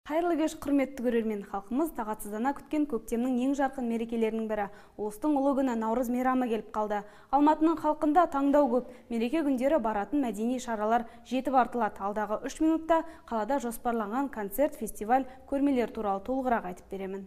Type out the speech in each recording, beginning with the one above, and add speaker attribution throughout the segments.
Speaker 1: Қайырлы кеш, құрметті көрермен. Халқымыз тағатсыздана күткен көктемнің ең жарқын мерекелерінің бірі. Ұлыстың ұлы күні Наурыз мейрамы келіп қалды. Алматының халқында таңдау көп. Мереке күндері баратын мәдени шаралар жетіп артылады. Алдағы 3 минутта қалада жоспарланған концерт, фестиваль, көрмелер туралы толығырақ айтып беремін.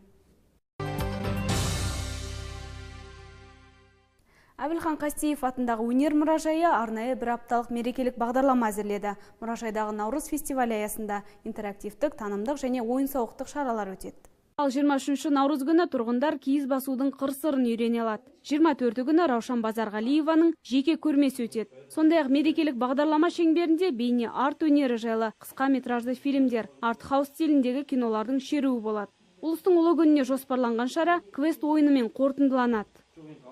Speaker 1: Әбілхан Қастеев атындағы өнер мұражайы арнайы бір апталық мерекелік бағдарлама әзірледі. Мұражайдағы Наурыз фестивалі аясында интерактивтік, танымдық және ойын-сауықтық шаралар өтеді. Ал 23 Наурыз күні тұрғындар киіз басудың қыр-сырын үйрене алады. 24 күні Раушан Базарғалиеваның жеке көрмесі өтеді. Сондай-ақ мерекелік бағдарлама шеңберінде бейне арт өнері жайлы қысқа метражды фильмдер, арт-хаус стиліндегі кинолардың шеруі болады. Ұлыстың ұлы күніне жоспарланған шара квест ойынымен қорытындыланады.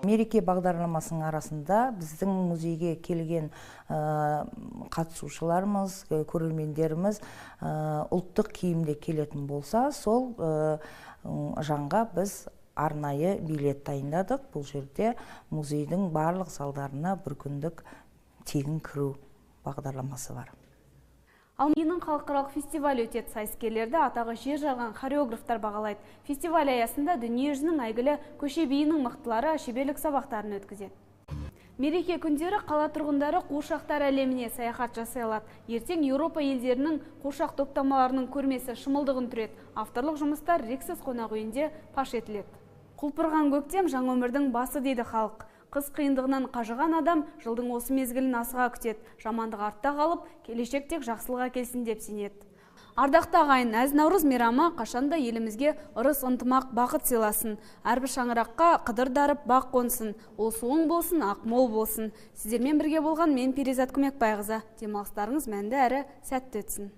Speaker 2: Мереке бағдарламасының арасында біздің музейге келген қатысушыларымыз, көрермендеріміз ұлттық киімде келетін болса, сол жанға біз арнайы билет дайындадық. Бұл жерде музейдің барлық залдарына бір күндік тегін кіру бағдарламасы бар.
Speaker 1: Алматының халықаралық фестиваль өтеді. Сайыскерлерді атағы жер жарған хореографтар бағалайды. Фестиваль аясында дүниежүзінің әйгілі көше биінің мықтылары шеберлік сабақтарын өткізеді. Мереке күндері қала тұрғындары қуыршақтар әлеміне саяхат жасай алады. Ертең Еуропа елдерінің қуыршақ топтамаларының көрмесі шымылдығын түреді. Авторлық жұмыстар Рексіз қонақ үйінде паш етіледі. Құлпырған көктем жаңа өмірдің басы дейді халық. Қыс қиындығынан қажыған адам жылдың осы мезгілін асыға күтеді. Жамандық артта қалып, келешек тек жақсылық әкелсін деп сенеді. Ардақты ағайын, әз Наурыз мейрамы қашанда елімізге ырыс ынтымақ бақыт сыйласын. Әрбір шаңыраққа қыдыр дарып бақ қонсын. Ол суың болсын, ақмол болсын. Сіздермен бірге болған мен Перизат Көмекбайқызы. Демалыстарыңыз мәнді әрі сәтті өтсін.